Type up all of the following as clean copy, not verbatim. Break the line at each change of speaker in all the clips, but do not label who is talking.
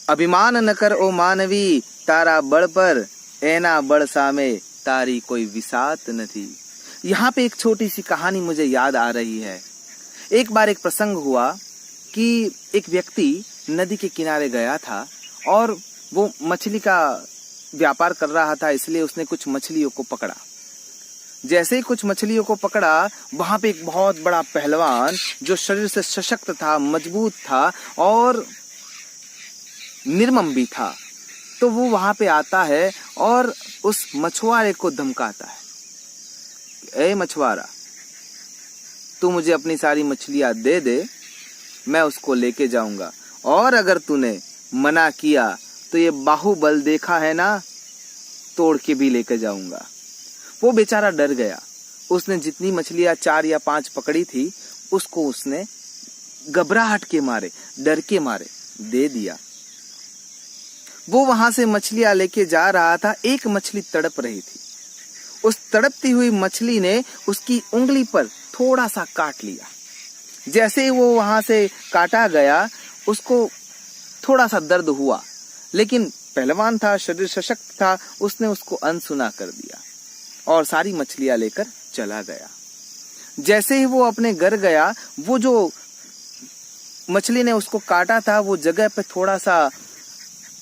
अभिमान न कर ओ मानवी, तारा बड़ पर एना बड़ सामे, तारी कोई विसात नहीं। यहाँ पे एक छोटी सी कहानी मुझे याद आ रही है। एक बार एक प्रसंग हुआ कि एक व्यक्ति नदी के किनारे गया था और वो मछली का व्यापार कर रहा था, इसलिए उसने कुछ मछलियों को पकड़ा। जैसे ही कुछ मछलियों को पकड़ा, वहां पे एक बहुत बड़ा पहलवान जो शरीर से सशक्त था, मजबूत था और निर्मम भी था, तो वो वहां पे आता है और उस मछुआरे को धमकाता है, ए मछुआरा, तू मुझे अपनी सारी मछलियां दे दे, मैं उसको लेके जाऊंगा, और अगर तूने मना किया तो ये बाहुबल देखा है ना, तोड़ के भी लेके जाऊंगा। वो बेचारा डर गया। उसने जितनी मछलियां 4 या 5 पकड़ी थी, उसको उसने घबराहट के मारे, डर के मारे दे दिया। वो वहां से मछलियां लेके जा रहा था। एक मछली तड़प रही थी। उस तड़पती हुई मछली ने उसकी उंगली पर थोड़ा सा काट लिया। जैसे ही वो वहां से काटा गया, उसको थोड़ा सा दर्द हुआ, लेकिन पहलवान था, शरीर सशक्त था, उसने उसको अनसुना कर दिया और सारी मछलियां लेकर चला गया। जैसे ही वो अपने घर गया, वो जो मछली ने उसको काटा था, वो जगह पे थोड़ा सा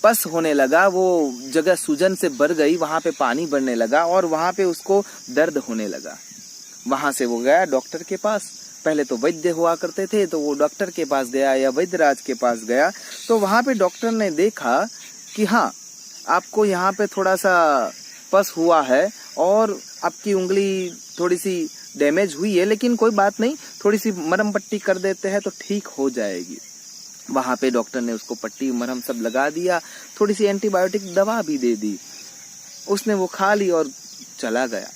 पस होने लगा, वो जगह सूजन से भर गई, वहां पे पानी बढ़ने लगा और वहां पे उसको दर्द होने लगा। वहां से वो गया डॉक्टर के पास। पहले तो वैद्य हुआ करते थे, तो वो डॉक्टर के पास गया या वैद्यराज के पास गया, तो वहां पे डॉक्टर ने देखा कि हाँ, आपको यहाँ पे थोड़ा सा पस हुआ है और आपकी उंगली थोड़ी सी डैमेज हुई है, लेकिन कोई बात नहीं, थोड़ी सी मरहम पट्टी कर देते हैं तो ठीक हो जाएगी। वहां पे डॉक्टर ने उसको पट्टी मरहम सब लगा दिया, थोड़ी सी एंटीबायोटिक दवा भी दे दी। उसने वो खा ली और चला गया।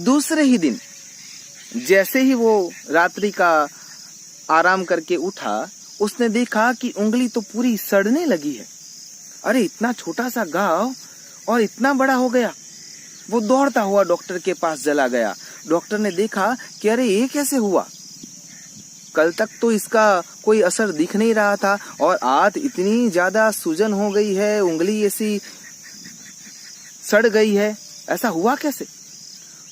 दूसरे ही दिन जैसे ही वो रात्रि का आराम करके उठा, उसने देखा कि उंगली तो पूरी सड़ने लगी है। अरे इतना छोटा सा घाव और इतना बड़ा हो गया। वो दौड़ता हुआ डॉक्टर के पास चला गया। डॉक्टर ने देखा कि अरे ये कैसे हुआ, कल तक तो इसका कोई असर दिख नहीं रहा था और आज इतनी ज्यादा सूजन हो गई है, उंगली ऐसी सड़ गई है, ऐसा हुआ कैसे।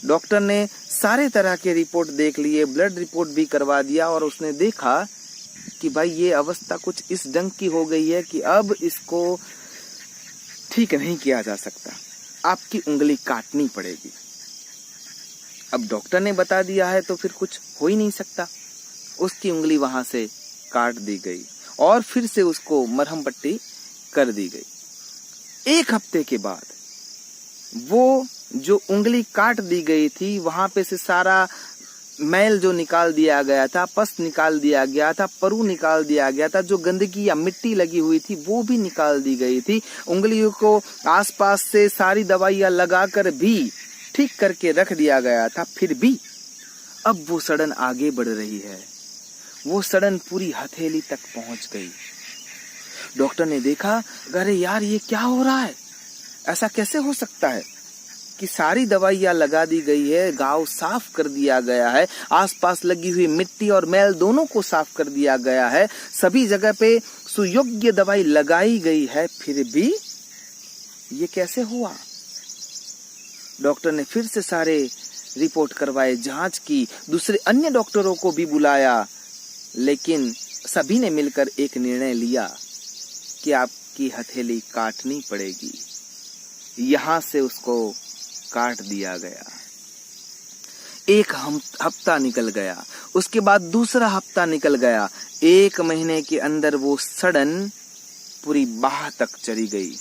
डॉक्टर ने सारे तरह के रिपोर्ट देख लिए, ब्लड रिपोर्ट भी करवा दिया और उसने देखा कि भाई ये अवस्था कुछ इस ढंग की हो गई है कि अब इसको ठीक नहीं किया जा सकता, आपकी उंगली काटनी पड़ेगी। अब डॉक्टर ने बता दिया है तो फिर कुछ हो ही नहीं सकता। उसकी उंगली वहां से काट दी गई और फिर से उसको मरहम पट्टी कर दी गई। 1 हफ्ते के बाद वो जो उंगली काट दी गई थी, वहां पे से सारा मैल जो निकाल दिया गया था, पस निकाल दिया गया था, परु निकाल दिया गया था, जो गंदगी या मिट्टी लगी हुई थी वो भी निकाल दी गई थी। उंगलियों को आसपास से सारी दवाइयां लगाकर भी ठीक करके रख दिया गया था, फिर भी अब वो सड़न आगे बढ़ रही है। वो सड़न पूरी हथेली तक पहुंच गई। डॉक्टर ने देखा, अरे यार ये क्या हो रहा है, ऐसा कैसे हो सकता है कि सारी दवाइयां लगा दी गई है, घाव साफ कर दिया गया है, आसपास लगी हुई मिट्टी और मैल दोनों को साफ कर दिया गया है, सभी जगह पे सुयोग्य दवाई लगाई गई है, फिर भी ये कैसे हुआ। डॉक्टर ने फिर से सारे रिपोर्ट करवाए, जांच की, दूसरे अन्य डॉक्टरों को भी बुलाया, लेकिन सभी ने मिलकर एक निर्णय लिया कि आपकी हथेली काटनी पड़ेगी। यहां से उसको काट दिया गया। 1 हफ्ता निकल गया, उसके बाद दूसरा हफ्ता निकल गया। 1 महीने के अंदर वो सड़न पूरी बाह तक चली गई।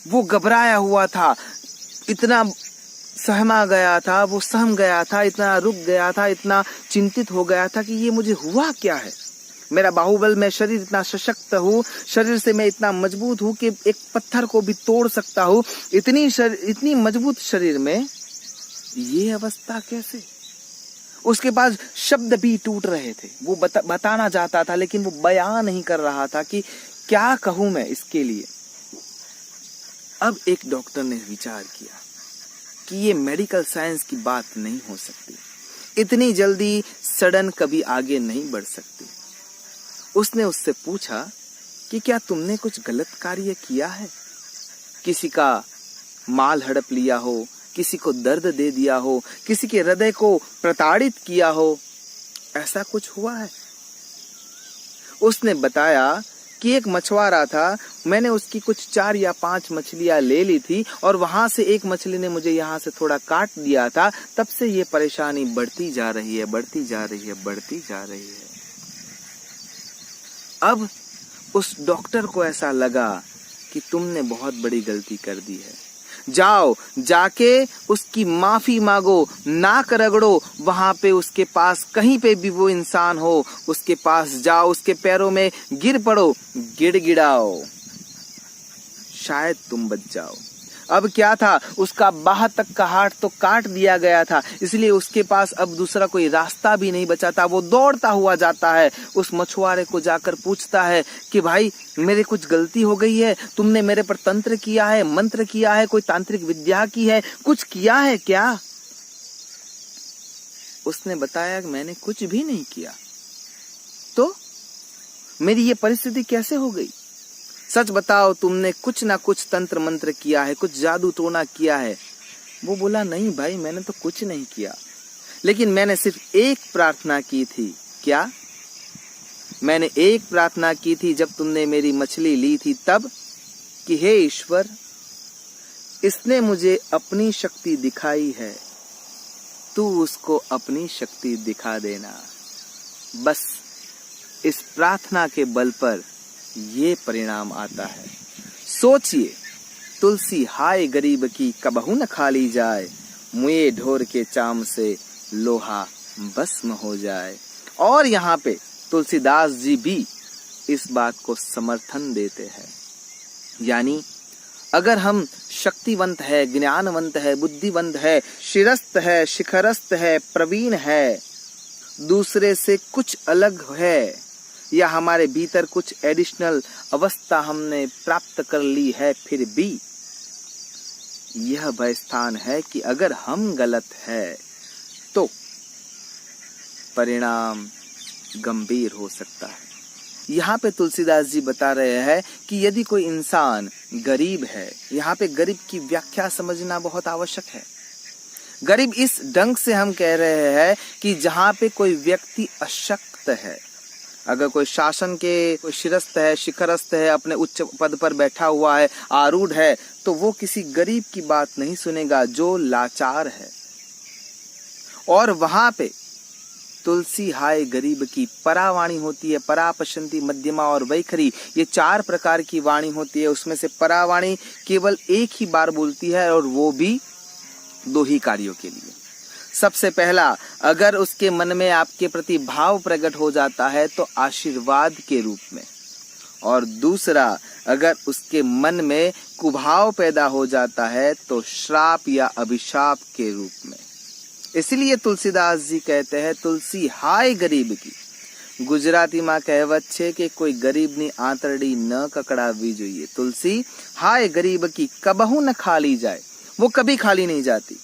वो घबराया हुआ था, इतना सहमा गया था, वो सहम गया था, इतना रुक गया था, इतना चिंतित हो गया था कि ये मुझे हुआ क्या है। मेरा बाहुबल में शरीर इतना सशक्त हूँ, शरीर से मैं इतना मजबूत हूँ कि एक पत्थर को भी तोड़ सकता हूँ, इतनी मजबूत शरीर में ये अवस्था कैसे। उसके बाद शब्द भी टूट रहे थे। वो बताना चाहता था, लेकिन वो बयान नहीं कर रहा था कि क्या कहूं मैं इसके लिए। अब एक डॉक्टर ने विचार किया कि ये मेडिकल साइंस की बात नहीं हो सकती, इतनी जल्दी सडन कभी आगे नहीं बढ़ सकती। उसने उससे पूछा कि क्या तुमने कुछ गलत कार्य किया है, किसी का माल हड़प लिया हो, किसी को दर्द दे दिया हो, किसी के हृदय को प्रताड़ित किया हो, ऐसा कुछ हुआ है? उसने बताया कि एक मछुआरा था, मैंने उसकी कुछ 4 या 5 मछलियां ले ली थी और वहां से एक मछली ने मुझे यहाँ से थोड़ा काट दिया था, तब से ये परेशानी बढ़ती जा रही है, बढ़ती जा रही है, बढ़ती जा रही है। अब उस डॉक्टर को ऐसा लगा कि तुमने बहुत बड़ी गलती कर दी है, जाओ जाके उसकी माफी मांगो, नाक रगड़ो, वहां पे उसके पास कहीं पे भी वो इंसान हो उसके पास जाओ, उसके पैरों में गिर पड़ो, गिड़गिड़ाओ, शायद तुम बच जाओ। अब क्या था, उसका बाह तक का हाथ तो काट दिया गया था, इसलिए उसके पास अब दूसरा कोई रास्ता भी नहीं बचा था। वो दौड़ता हुआ जाता है, उस मछुआरे को जाकर पूछता है कि भाई मेरे कुछ गलती हो गई है, तुमने मेरे पर तंत्र किया है, मंत्र किया है, कोई तांत्रिक विद्या की है, कुछ किया है क्या? उसने बताया कि मैंने कुछ भी नहीं किया। तो मेरी ये परिस्थिति कैसे हो गई? सच बताओ, तुमने कुछ ना कुछ तंत्र मंत्र किया है, कुछ जादू टोना किया है? वो बोला नहीं भाई, मैंने तो कुछ नहीं किया, लेकिन मैंने सिर्फ एक प्रार्थना की थी। क्या? मैंने एक प्रार्थना की थी जब तुमने मेरी मछली ली थी तब, कि हे ईश्वर, इसने मुझे अपनी शक्ति दिखाई है, तू उसको अपनी शक्ति दिखा देना। बस इस प्रार्थना के बल पर ये परिणाम आता है। सोचिए, तुलसी हाय गरीब की कबहू न खाली जाए, मुए ढोर के चाम से लोहा भस्म हो जाए। और यहाँ पे तुलसीदास जी भी इस बात को समर्थन देते हैं। यानी अगर हम शक्तिवंत है, ज्ञानवंत है, बुद्धिवंत है, शिरस्त है, शिखरस्त है, प्रवीण है, दूसरे से कुछ अलग है, या हमारे भीतर कुछ एडिशनल अवस्था हमने प्राप्त कर ली है, फिर भी यह भय स्थान है कि अगर हम गलत है तो परिणाम गंभीर हो सकता है। यहाँ पे तुलसीदास जी बता रहे हैं कि यदि कोई इंसान गरीब है, यहाँ पे गरीब की व्याख्या समझना बहुत आवश्यक है। गरीब इस ढंग से हम कह रहे हैं कि जहाँ पे कोई व्यक्ति अशक्त है, अगर कोई शासन के कोई शिरस्त है, शिखरस्त है, अपने उच्च पद पर बैठा हुआ है, आरूढ़ है, तो वो किसी गरीब की बात नहीं सुनेगा जो लाचार है। और वहां पे तुलसी हाय गरीब की परावाणी होती है, परापशंती, मध्यमा और वैखरी, ये 4 प्रकार की वाणी होती है। उसमें से परावाणी केवल एक ही बार बोलती है और वो भी 2 ही कार्यों के लिए। सबसे पहला, अगर उसके मन में आपके प्रति भाव प्रकट हो जाता है तो आशीर्वाद के रूप में, और दूसरा, अगर उसके मन में कुभाव पैदा हो जाता है तो श्राप या अभिशाप के रूप में। इसलिए तुलसीदास जी कहते हैं तुलसी हाय गरीब की। गुजराती में कહેવત છે કે કોઈ ગરીબની આંતરડી ન કકડાવવી જોઈએ। तुलसी हाय गरीब की कबहू न खाली जाए, वो कभी खाली नहीं जाती।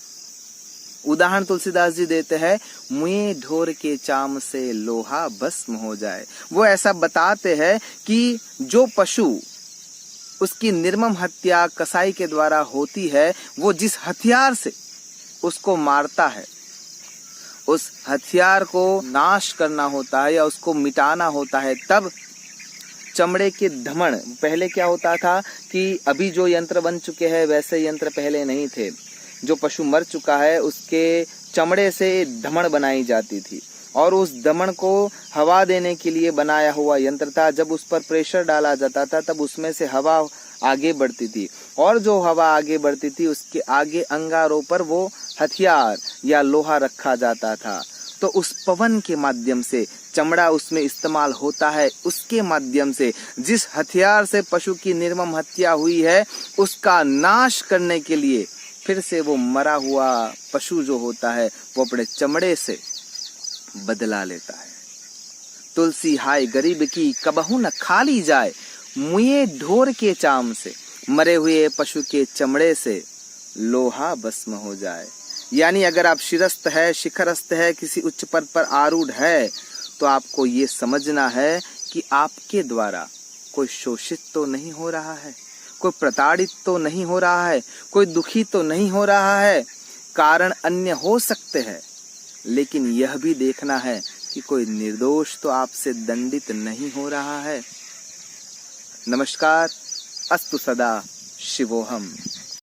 उदाहरण तुलसीदास जी देते हैं, मुए ढोर के चाम से लोहा भस्म हो जाए। वो ऐसा बताते हैं कि जो पशु उसकी निर्मम हत्या कसाई के द्वारा होती है, वो जिस हथियार से उसको मारता है, उस हथियार को नाश करना होता है या उसको मिटाना होता है, तब चमड़े के धमण, पहले क्या होता था कि अभी जो यंत्र बन चुके हैं वैसे यंत्र पहले नहीं थे। जो पशु मर चुका है उसके चमड़े से धमण बनाई जाती थी और उस धमण को हवा देने के लिए बनाया हुआ यंत्र था। जब उस पर प्रेशर डाला जाता था तब उसमें से हवा आगे बढ़ती थी और जो हवा आगे बढ़ती थी उसके आगे अंगारों पर वो हथियार या लोहा रखा जाता था। तो उस पवन के माध्यम से चमड़ा उसमें इस्तेमाल होता है, उसके माध्यम से जिस हथियार से पशु की निर्मम हत्या हुई है उसका नाश करने के लिए फिर से वो मरा हुआ पशु जो होता है वो अपने चमड़े से बदला लेता है। तुलसी हाय गरीब की कबहू न खाली जाए, मुए ढोर के चाम से, मरे हुए पशु के चमड़े से लोहा भस्म हो जाए। यानी अगर आप शिरस्त है, शिखरस्त है, किसी उच्च पद पर आरूढ़ है, तो आपको ये समझना है कि आपके द्वारा कोई शोषित तो नहीं हो रहा है, कोई प्रताड़ित तो नहीं हो रहा है, कोई दुखी तो नहीं हो रहा है। कारण अन्य हो सकते हैं, लेकिन यह भी देखना है कि कोई निर्दोष तो आपसे दंडित नहीं हो रहा है। नमस्कार। अस्तु सदा शिवोहम।